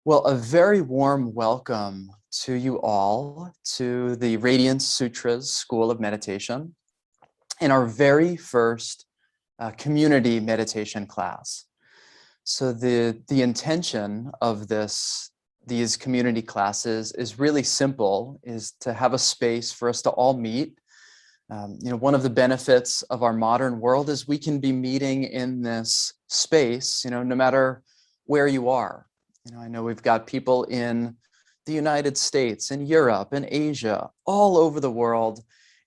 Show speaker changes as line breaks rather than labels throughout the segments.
Well, a very warm welcome to you all to the Radiance Sutras School of Meditation in our very first community meditation class. So the intention of these community classes is really simple, is to have a space for us to all meet. One of the benefits of our modern world is we can be meeting in this space, no matter where you are. I know we've got people in the United States, in Europe, in Asia, all over the world,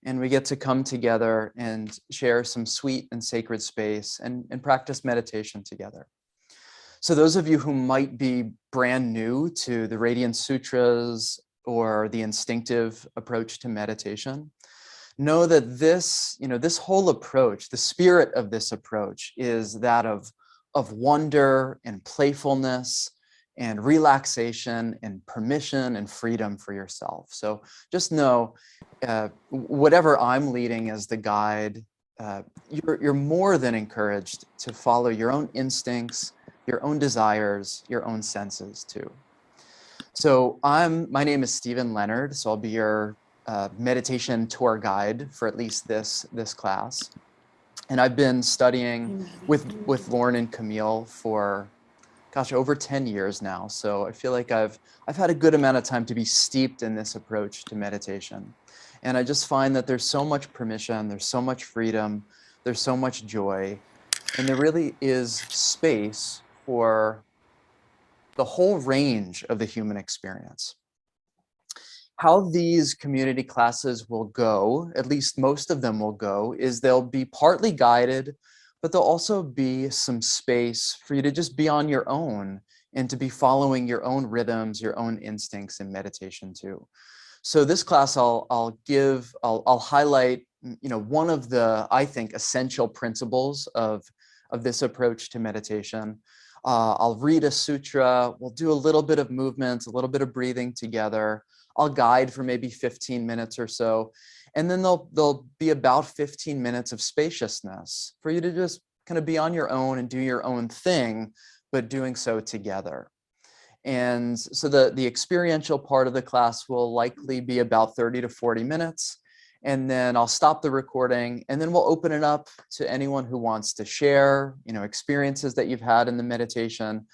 and we get to come together and share some sweet and sacred space and practice meditation together. So those of you who might be brand new to the Radiance Sutras or the instinctive approach to meditation, know that this whole approach, the spirit of this approach is that of wonder and playfulness and relaxation and permission and freedom for yourself. So just know, whatever I'm leading as the guide, you're more than encouraged to follow your own instincts, your own desires, your own senses too. So my name is Leonard, so I'll be your meditation tour guide for at least this class. And I've been studying with Lauren and Camille for, gosh, over 10 years now. So I feel like I've had a good amount of time to be steeped in this approach to meditation. And I just find that there's so much permission, there's so much freedom, there's so much joy, and there really is space for the whole range of the human experience. How these community classes will go, at least most of them will go, is they'll be partly guided, but there'll also be some space for you to just be on your own and to be following your own rhythms, your own instincts in meditation too. So this class I'll highlight, one of the, I think, essential principles of this approach to meditation. I'll read a sutra, we'll do a little bit of movement, a little bit of breathing together. I'll guide for maybe 15 minutes or so. And then there'll be about 15 minutes of spaciousness for you to just kind of be on your own and do your own thing, but doing so together. And so the experiential part of the class will likely be about 30 to 40 minutes. And then I'll stop the recording, and then we'll open it up to anyone who wants to share, experiences that you've had in the meditation,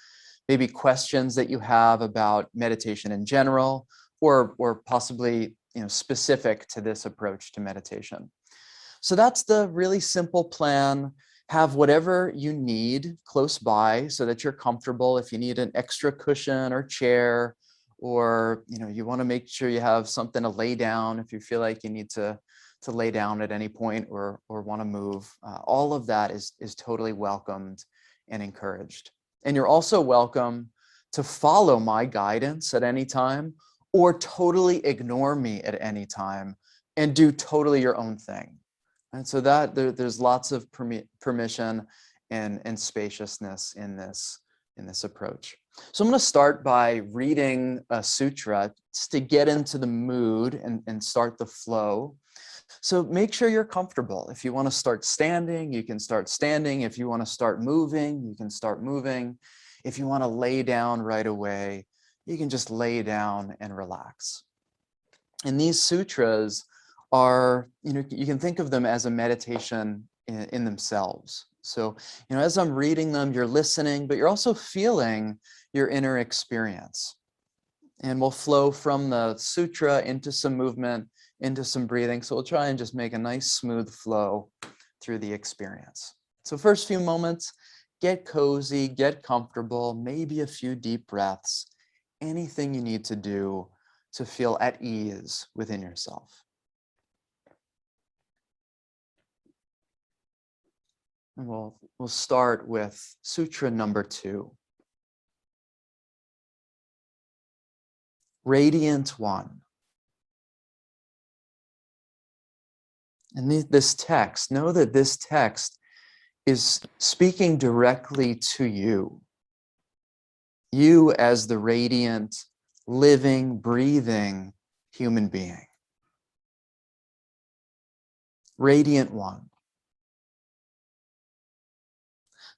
maybe questions that you have about meditation in general, or possibly specific to this approach to meditation. So that's the really simple plan. Have whatever you need close by so that you're comfortable. If you need an extra cushion or chair, or you want to make sure you have something to lay down if you feel like you need to lay down at any point or want to move, all of that is totally welcomed and encouraged. And you're also welcome to follow my guidance at any time, or totally ignore me at any time and do totally your own thing. And so that there's lots of permission and spaciousness in this approach. So I'm going to start by reading a sutra just to get into the mood and start the flow. So make sure you're comfortable. If you want to start standing, you can start standing. If you want to start moving, you can start moving. If you want to lay down right away, you can just lay down and relax. And these sutras are, you can think of them as a meditation in themselves. So, as I'm reading them, you're listening, but you're also feeling your inner experience. And we'll flow from the sutra into some movement, into some breathing. So we'll try and just make a nice smooth flow through the experience. So first few moments, get cozy, get comfortable, maybe a few deep breaths, anything you need to do to feel at ease within yourself. And we'll start with Sutra number 2. Radiant One. And this text, know that this text is speaking directly to you. You as the radiant, living, breathing human being. Radiant One.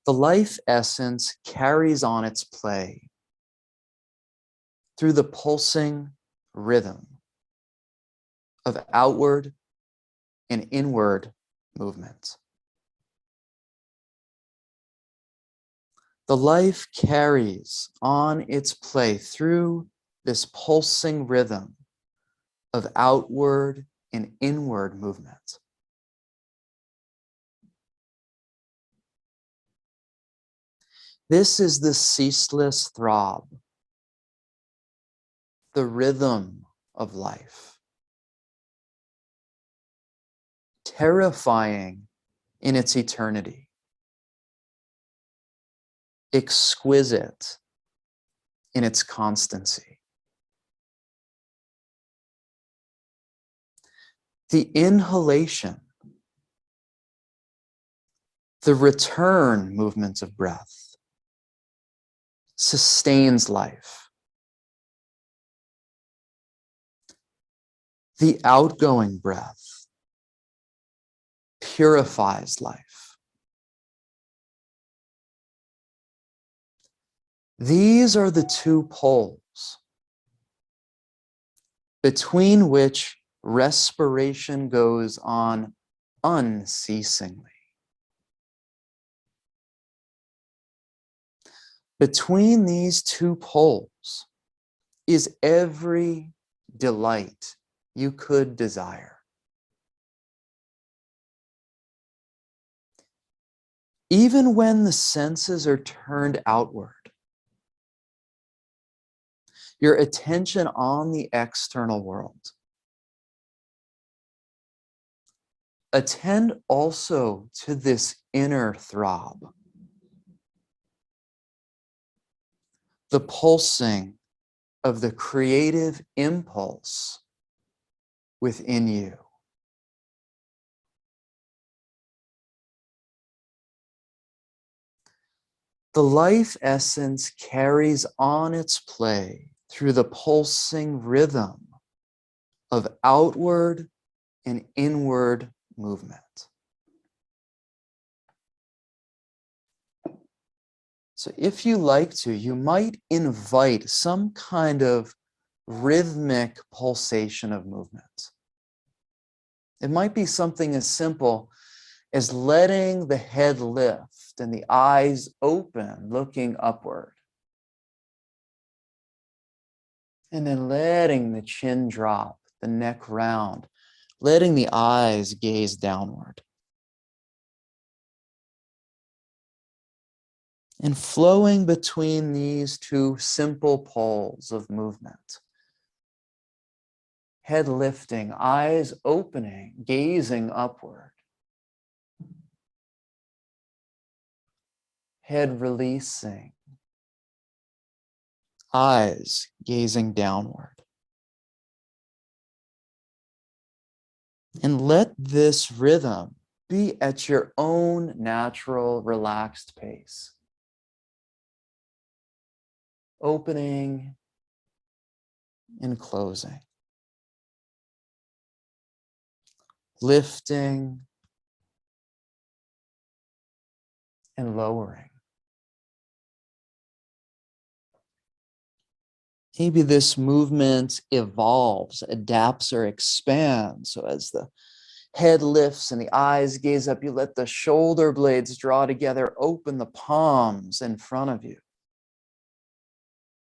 The life essence carries on its play. through the pulsing rhythm of outward and inward movement. The life carries on its play through this pulsing rhythm of outward and inward movement. This is the ceaseless throb, the rhythm of life, terrifying in its eternity, exquisite in its constancy. The inhalation, the return movement of breath, sustains life. The outgoing breath purifies life. These are the two poles between which respiration goes on unceasingly. Between these two poles is every delight you could desire. Even when the senses are turned outward, your attention on the external world, attend also to this inner throb, the pulsing of the creative impulse within you. The life essence carries on its play through the pulsing rhythm of outward and inward movement. So if you like to, you might invite some kind of rhythmic pulsation of movement. It might be something as simple as letting the head lift and the eyes open, looking upward. And then letting the chin drop, the neck round, letting the eyes gaze downward. And flowing between these two simple poles of movement. Head lifting, eyes opening, gazing upward. Head releasing, eyes gazing downward. And let this rhythm be at your own natural, relaxed pace. Opening and closing. Lifting and lowering. Maybe this movement evolves, adapts, or expands. So as the head lifts and the eyes gaze up, you let the shoulder blades draw together, open the palms in front of you.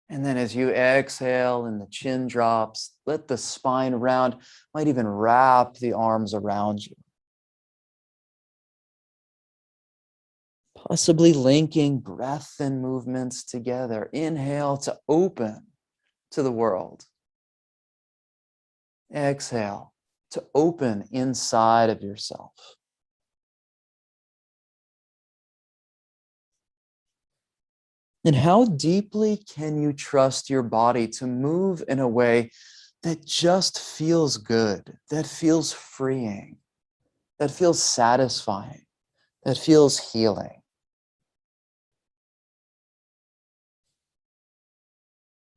And then as you exhale and the chin drops, let the spine round, might even wrap the arms around you. Possibly linking breath and movements together. Inhale to open to the world. Exhale to open inside of yourself. And how deeply can you trust your body to move in a way that just feels good, that feels freeing, that feels satisfying, that feels healing?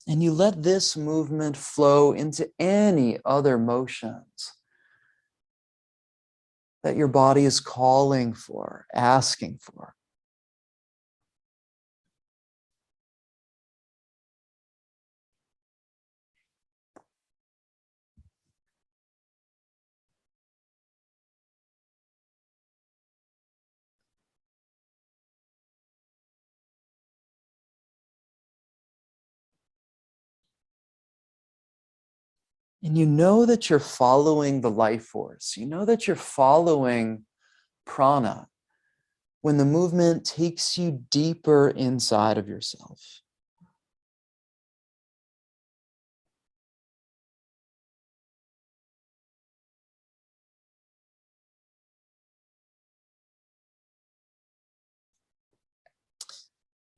And you let this movement flow into any other motions that your body is calling for, asking for. And you know that you're following the life force. You know that you're following prana when the movement takes you deeper inside of yourself.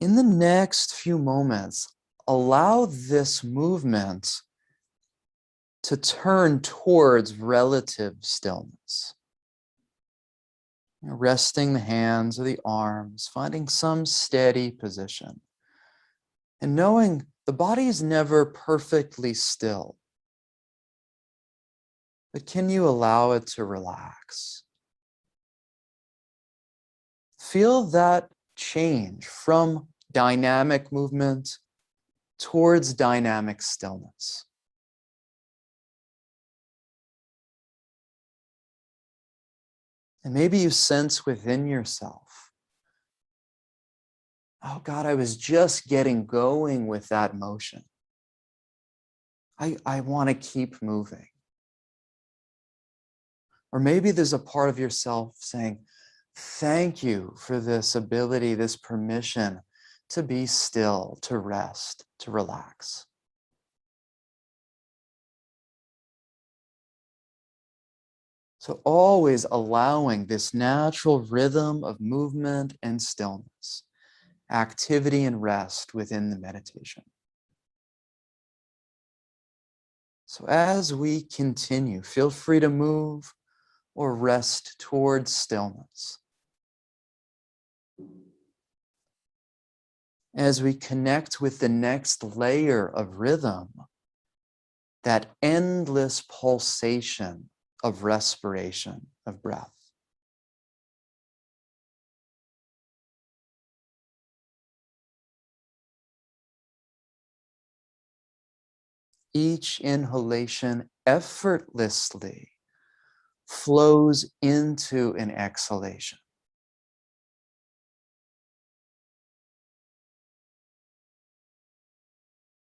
In the next few moments, allow this movement to turn towards relative stillness. Resting the hands or the arms, finding some steady position. And knowing the body is never perfectly still. But can you allow it to relax? Feel that change from dynamic movement towards dynamic stillness. And maybe you sense within yourself, oh God, I was just getting going with that motion. I want to keep moving. Or maybe there's a part of yourself saying, thank you for this ability, this permission to be still, to rest, to relax. So always allowing this natural rhythm of movement and stillness, activity and rest within the meditation. So as we continue, feel free to move or rest towards stillness. As we connect with the next layer of rhythm, that endless pulsation of respiration, of breath. Each inhalation effortlessly flows into an exhalation.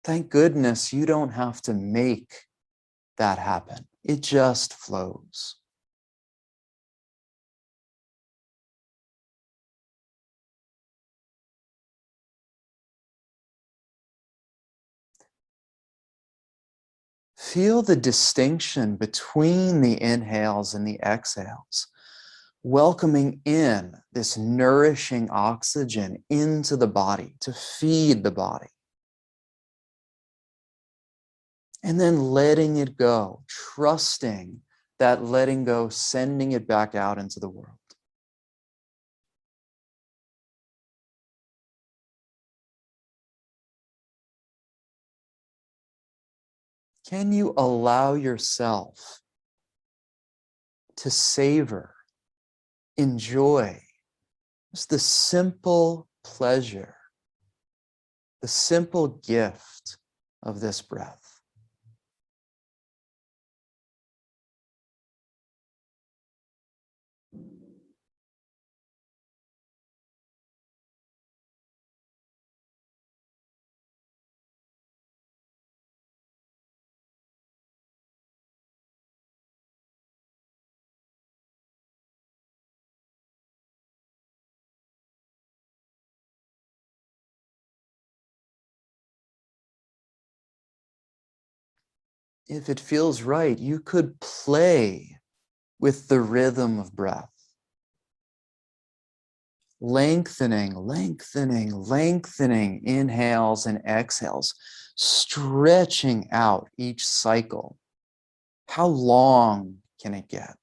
Thank goodness you don't have to make that happen. It just flows. Feel the distinction between the inhales and the exhales, welcoming in this nourishing oxygen into the body to feed the body. And then letting it go, trusting that letting go, sending it back out into the world. Can you allow yourself to savor, enjoy just the simple pleasure, the simple gift of this breath? If it feels right, you could play with the rhythm of breath. Lengthening, lengthening, lengthening inhales and exhales, stretching out each cycle. How long can it get?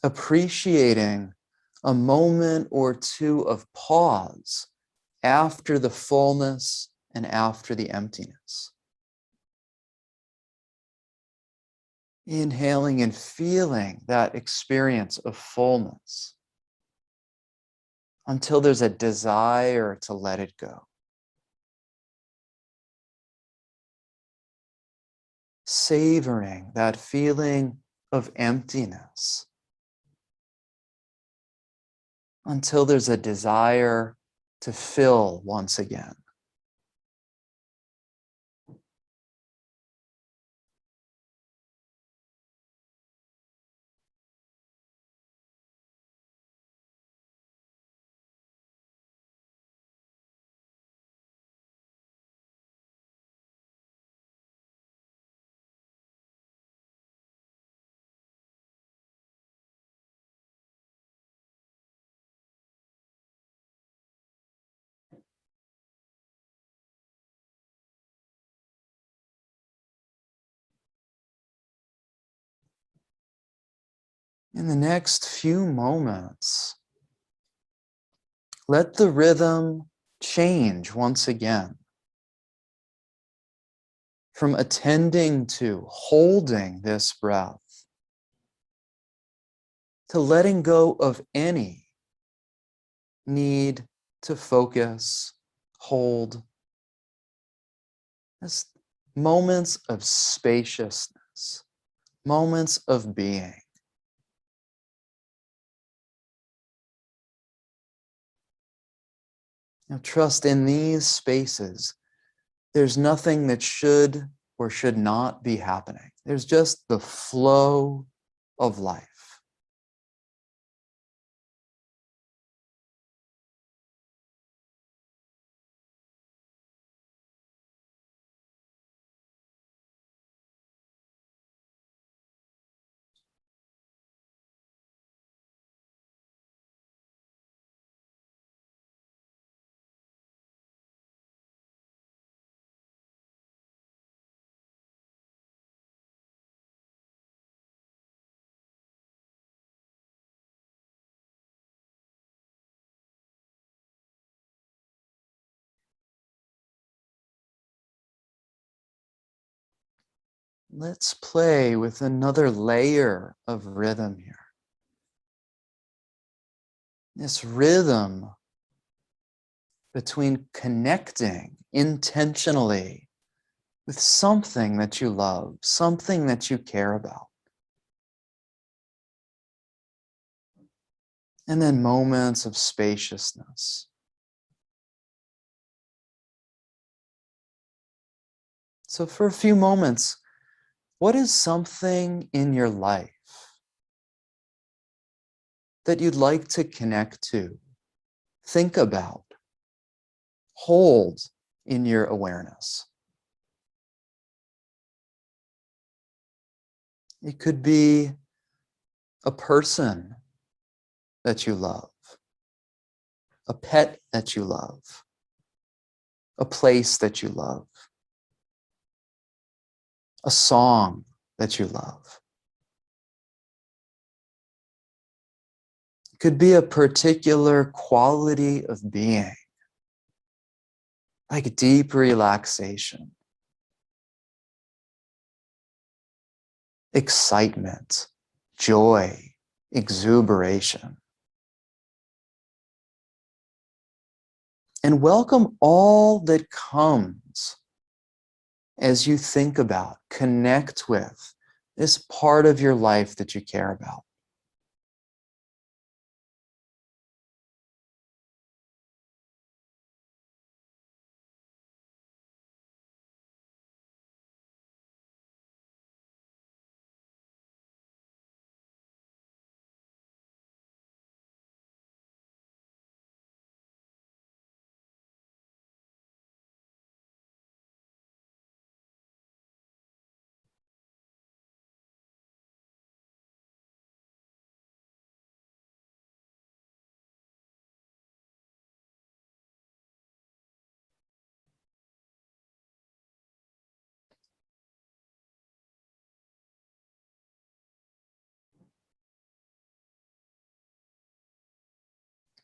Appreciating a moment or two of pause after the fullness and after the emptiness. Inhaling and feeling that experience of fullness until there's a desire to let it go. Savoring that feeling of emptiness until there's a desire to fill once again. In the next few moments, let the rhythm change once again from attending to holding this breath to letting go of any need to focus, hold. Just moments of spaciousness, moments of being. Now, trust in these spaces, there's nothing that should or should not be happening. There's just the flow of life. Let's play with another layer of rhythm here. This rhythm between connecting intentionally with something that you love, something that you care about, and then moments of spaciousness. So for a few moments, what is something in your life that you'd like to connect to, think about, hold in your awareness? It could be a person that you love, a pet that you love, a place that you love, a song that you love. It could be a particular quality of being, like deep relaxation, excitement, joy, exuberation. And welcome all that comes as you think about, connect with this part of your life that you care about.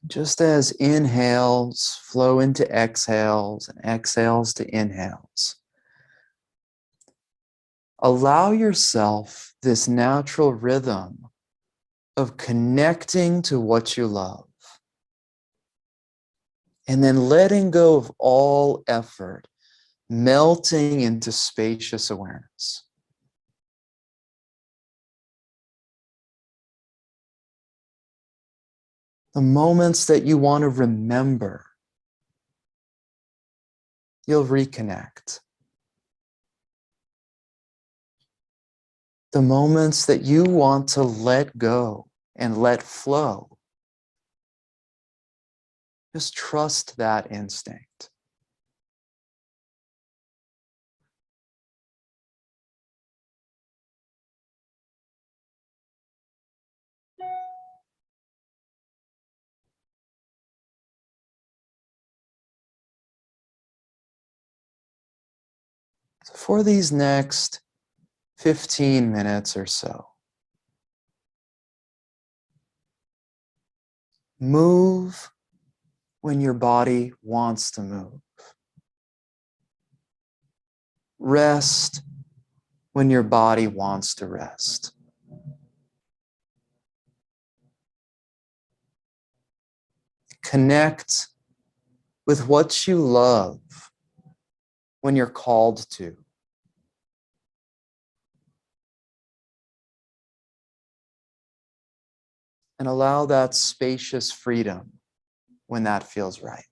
Just as inhales flow into exhales and exhales to inhales, allow yourself this natural rhythm of connecting to what you love and then letting go of all effort, melting into spacious awareness. The moments that you want to remember you'll reconnect. The moments that you want to let go and let flow, just trust that instinct. So for these next 15 minutes or so, move when your body wants to move. Rest when your body wants to rest. Connect with what you love when you're called to. And allow that spacious freedom when that feels right.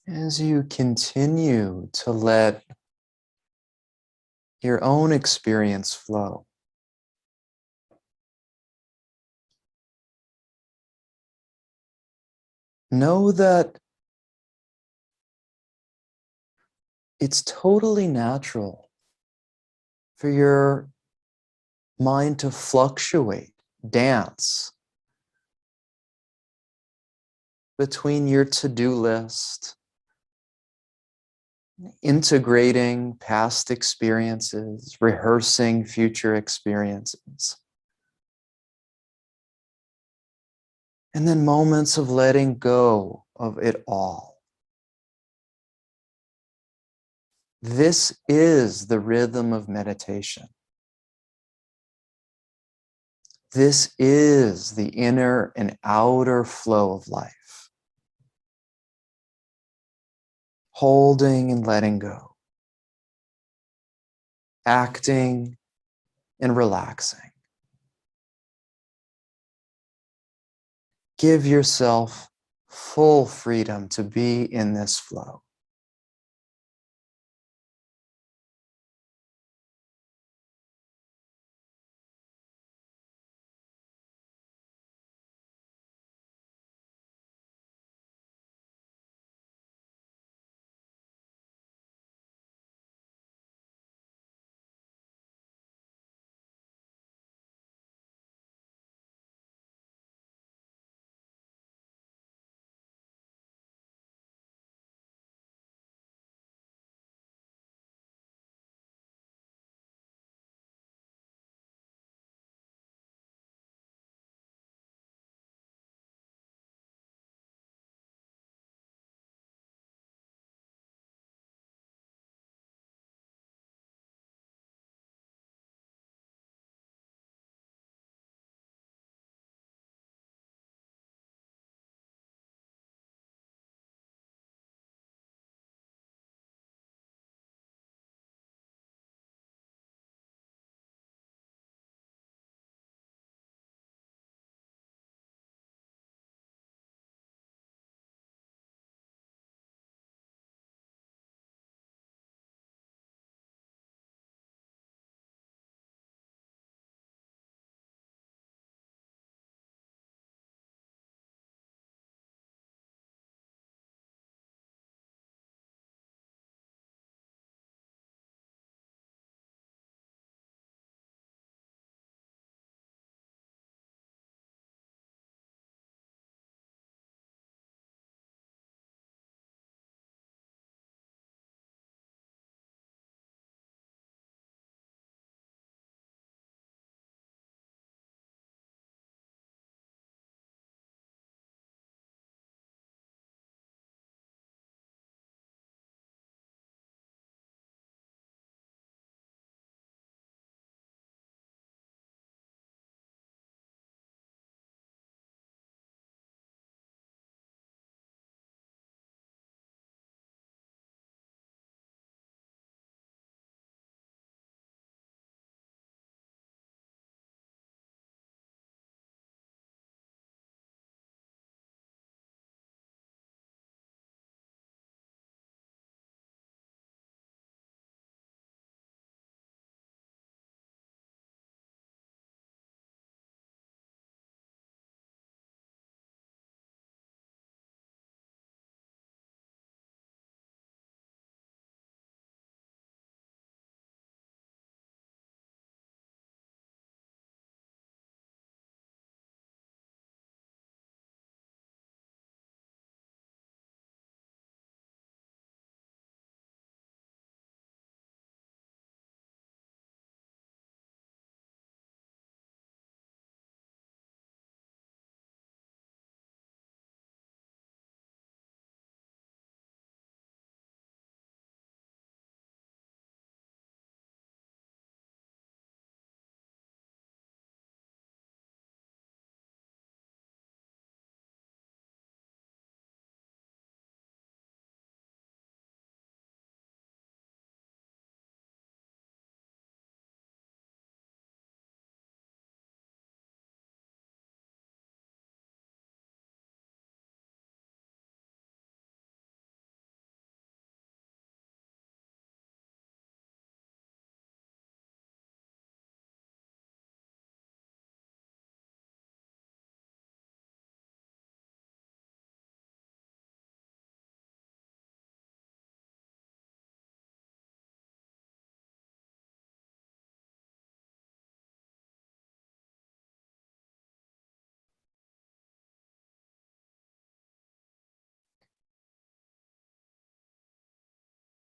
As you continue to let your own experience flow, know that it's totally natural for your mind to fluctuate, dance between your to-do list, integrating past experiences, rehearsing future experiences, and then moments of letting go of it all. This is the rhythm of meditation. This is the inner and outer flow of life. Holding and letting go. Acting and relaxing. Give yourself full freedom to be in this flow.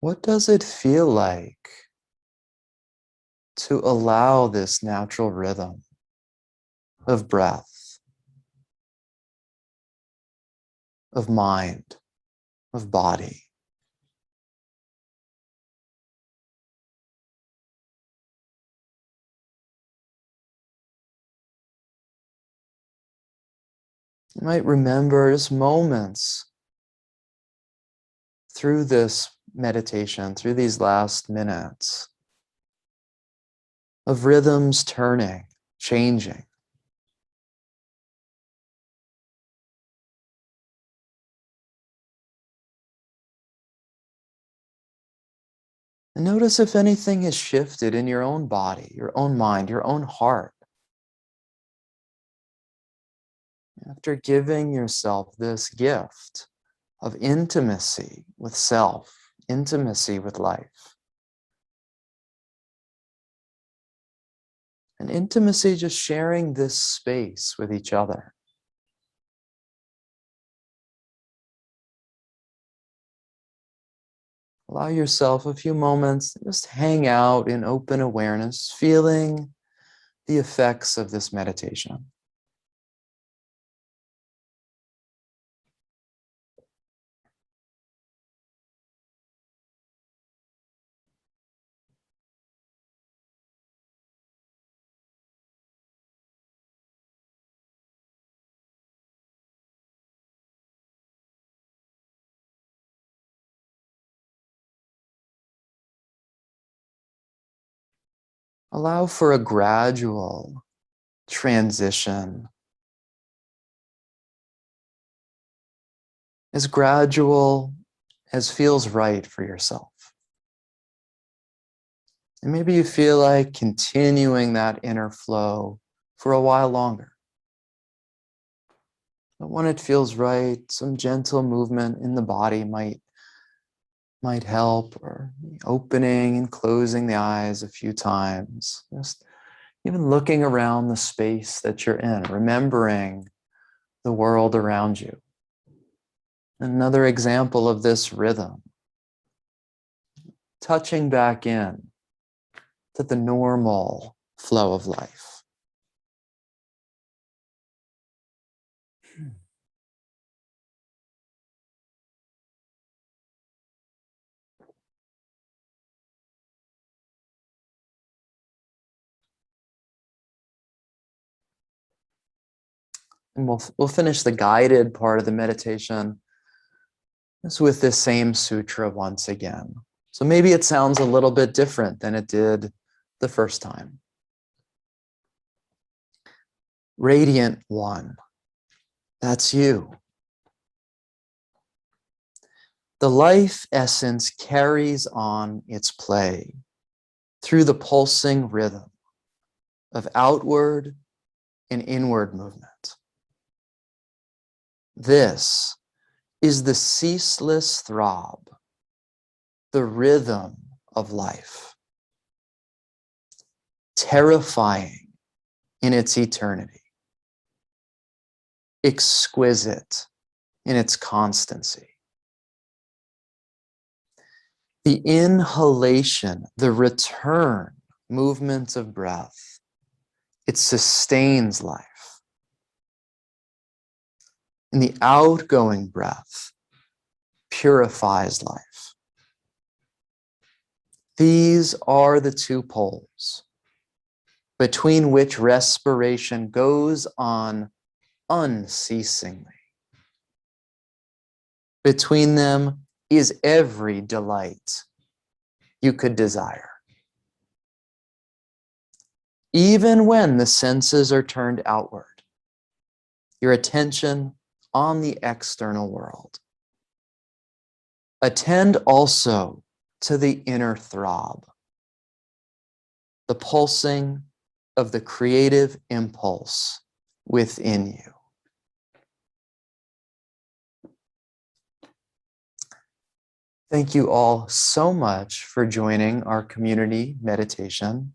What does it feel like to allow this natural rhythm of breath, of mind, of body? You might remember just moments through this meditation, through these last minutes, of rhythms turning, changing. And notice if anything has shifted in your own body, your own mind, your own heart. After giving yourself this gift of intimacy with self, intimacy with life, and intimacy just sharing this space with each other. Allow yourself a few moments, just hang out in open awareness, feeling the effects of this meditation. Allow for a gradual transition, as gradual as feels right for yourself. And maybe you feel like continuing that inner flow for a while longer. But when it feels right, some gentle movement in the body might help, or opening and closing the eyes a few times. Just even looking around the space that you're in, remembering the world around you. Another example of this rhythm, touching back in to the normal flow of life. And we'll finish the guided part of the meditation just with this same sutra once again. So maybe it sounds a little bit different than it did the first time. Radiant one, that's you. The life essence carries on its play through the pulsing rhythm of outward and inward movement. This is the ceaseless throb, the rhythm of life, terrifying in its eternity, exquisite in its constancy. The inhalation, the return movement of breath, it sustains life. And the outgoing breath purifies life. These are the two poles between which respiration goes on unceasingly. Between them is every delight you could desire. Even when the senses are turned outward, your attention on the external world. Attend also to the inner throb, the pulsing of the creative impulse within you. Thank you all so much for joining our community meditation.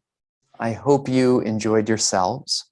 I hope you enjoyed yourselves.